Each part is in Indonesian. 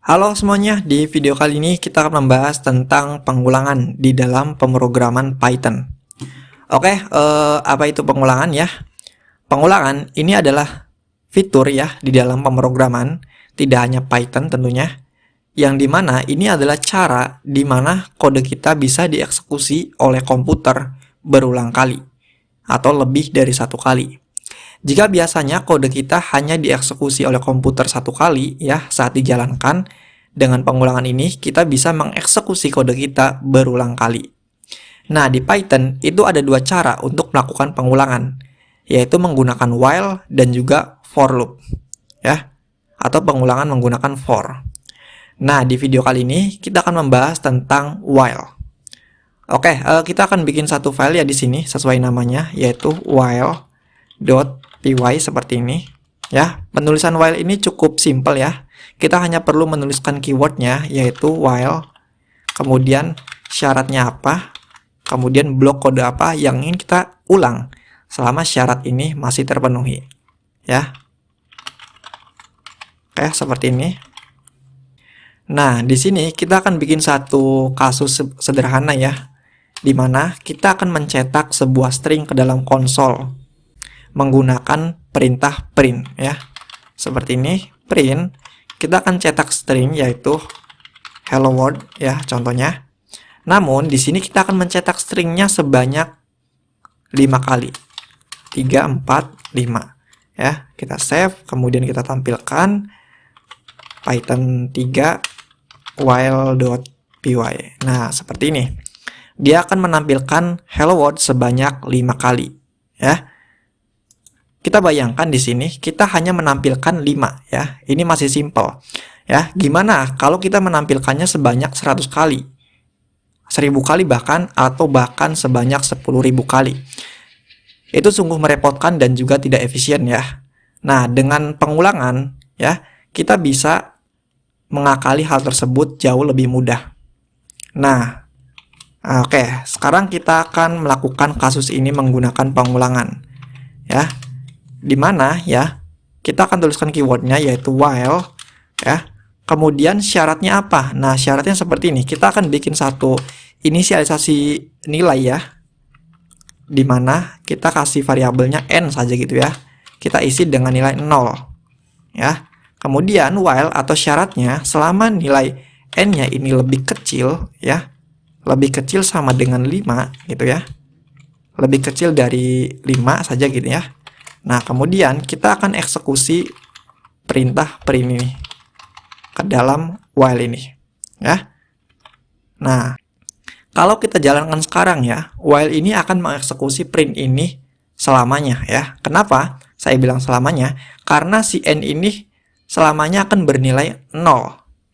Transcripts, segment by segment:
Halo semuanya, di video kali ini kita akan membahas tentang pengulangan di dalam pemrograman Python. Oke, apa itu pengulangan ya? Pengulangan ini adalah fitur ya di dalam pemrograman, tidak hanya Python tentunya, yang dimana ini adalah cara di mana kode kita bisa dieksekusi oleh komputer berulang kali, atau lebih dari satu kali. Jika biasanya kode kita hanya dieksekusi oleh komputer satu kali ya saat dijalankan, dengan pengulangan ini kita bisa mengeksekusi kode kita berulang kali. Nah, di Python itu ada dua cara untuk melakukan pengulangan, yaitu menggunakan while dan juga for loop ya, atau pengulangan menggunakan for. Nah, di video kali ini kita akan membahas tentang while. Oke, kita akan bikin satu file ya di sini sesuai namanya, yaitu while.py seperti ini ya. Penulisan while ini cukup simpel ya. Kita hanya perlu menuliskan keywordnya, yaitu while, kemudian syaratnya apa, kemudian blok kode apa yang ingin kita ulang selama syarat ini masih terpenuhi ya. Oke, seperti ini. Nah, di sini kita akan bikin satu kasus sederhana ya, di mana kita akan mencetak sebuah string ke dalam konsol menggunakan perintah print ya. Seperti ini, print, kita akan cetak string yaitu hello world ya contohnya. Namun di sini kita akan mencetak stringnya sebanyak 5 kali. 3, 4, 5 ya. Kita save, kemudian kita tampilkan Python 3 while.py. Nah, seperti ini. Dia akan menampilkan hello world sebanyak 5 kali ya. Kita bayangkan di sini kita hanya menampilkan 5 ya. Ini masih simple ya. Gimana kalau kita menampilkannya sebanyak 100 kali? 1000 kali bahkan, atau bahkan sebanyak 10.000 kali. Itu sungguh merepotkan dan juga tidak efisien ya. Nah, dengan pengulangan ya, kita bisa mengakali hal tersebut jauh lebih mudah. Nah, oke, sekarang kita akan melakukan kasus ini menggunakan pengulangan ya. Di mana ya, kita akan tuliskan keywordnya yaitu while ya. Kemudian syaratnya apa? Nah, syaratnya seperti ini. Kita akan bikin satu inisialisasi nilai ya, di mana kita kasih variabelnya n saja gitu ya. Kita isi dengan nilai 0 ya. Kemudian while atau syaratnya selama nilai n-nya ini lebih kecil ya, lebih kecil sama dengan 5 gitu ya, lebih kecil dari 5 saja gitu ya. Nah, kemudian kita akan eksekusi perintah print ini ke dalam while ini ya. Nah, kalau kita jalankan sekarang ya, while ini akan mengeksekusi print ini selamanya ya. Kenapa saya bilang selamanya? Karena si n ini selamanya akan bernilai 0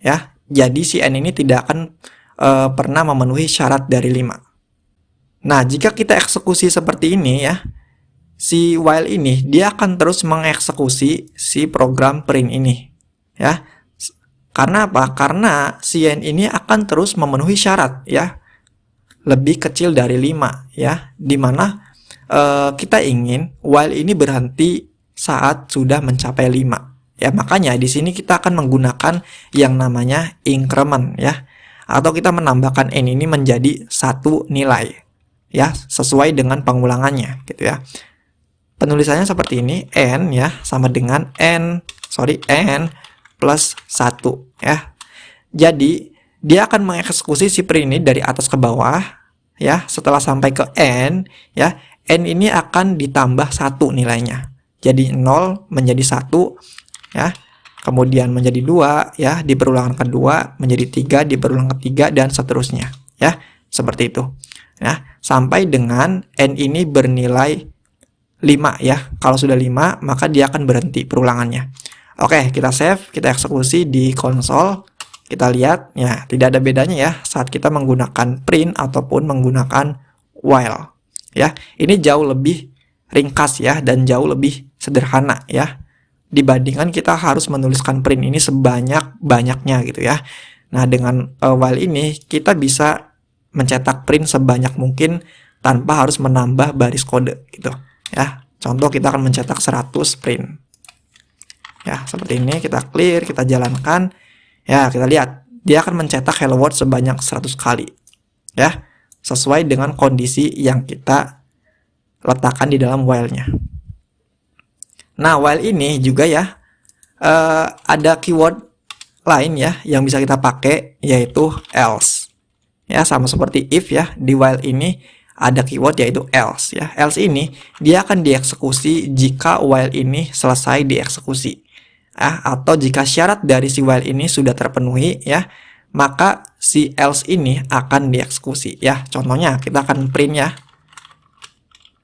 ya. Jadi si n ini tidak akan pernah memenuhi syarat dari 5. Nah, jika kita eksekusi seperti ini ya, si while ini dia akan terus mengeksekusi si program print ini ya. Karena apa? Karena si n ini akan terus memenuhi syarat ya, lebih kecil dari 5 ya, dimana kita ingin while ini berhenti saat sudah mencapai 5 ya. Makanya di sini kita akan menggunakan yang namanya increment ya, atau kita menambahkan n ini menjadi satu nilai ya, sesuai dengan pengulangannya gitu ya. Penulisannya seperti ini, n ya sama dengan n plus 1 ya. Jadi dia akan mengeksekusi si print ini dari atas ke bawah ya. Setelah sampai ke n ya, n ini akan ditambah 1 nilainya. Jadi 0 menjadi 1 ya. Kemudian menjadi 2 ya di perulangan kedua, menjadi 3 di perulangan ketiga, dan seterusnya ya. Seperti itu ya, sampai dengan n ini bernilai 5 ya. Kalau sudah 5 maka dia akan berhenti perulangannya. Oke, kita save, kita eksekusi di konsol. Kita lihat ya, tidak ada bedanya ya saat kita menggunakan print ataupun menggunakan while ya. Ini jauh lebih ringkas ya, dan jauh lebih sederhana ya, dibandingkan kita harus menuliskan print ini sebanyak-banyaknya gitu ya. Nah, dengan while ini kita bisa mencetak print sebanyak mungkin tanpa harus menambah baris kode gitu ya. Contoh, kita akan mencetak 100 print ya, seperti ini. Kita clear, kita jalankan Ya, kita lihat. Dia akan mencetak hello world sebanyak 100 kali. Ya, sesuai dengan kondisi yang kita letakkan di dalam while-nya. Nah, while ini juga ya, ada keyword lain ya yang bisa kita pakai, yaitu else. Ya, sama seperti if ya, di while ini ada keyword yaitu else ya. Else ini dia akan dieksekusi jika while ini selesai dieksekusi. Atau jika syarat dari si while ini sudah terpenuhi ya, maka si else ini akan dieksekusi ya. Contohnya kita akan print ya.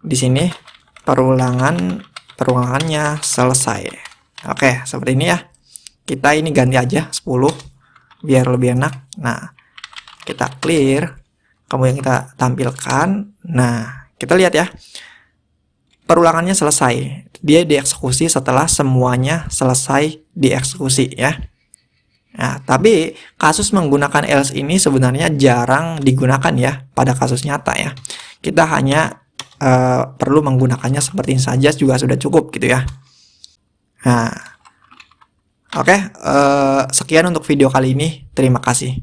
Di sini perulangannya selesai. Oke, seperti ini ya. Kita ini ganti aja 10 biar lebih enak. Nah, kita clear, kemudian kita tampilkan. Nah, kita lihat ya. Perulangannya selesai. Dia dieksekusi setelah semuanya selesai dieksekusi ya. Nah, tapi kasus menggunakan else ini sebenarnya jarang digunakan ya pada kasus nyata ya. Kita hanya perlu menggunakannya seperti ini saja juga sudah cukup gitu ya. Nah, oke, sekian untuk video kali ini. Terima kasih.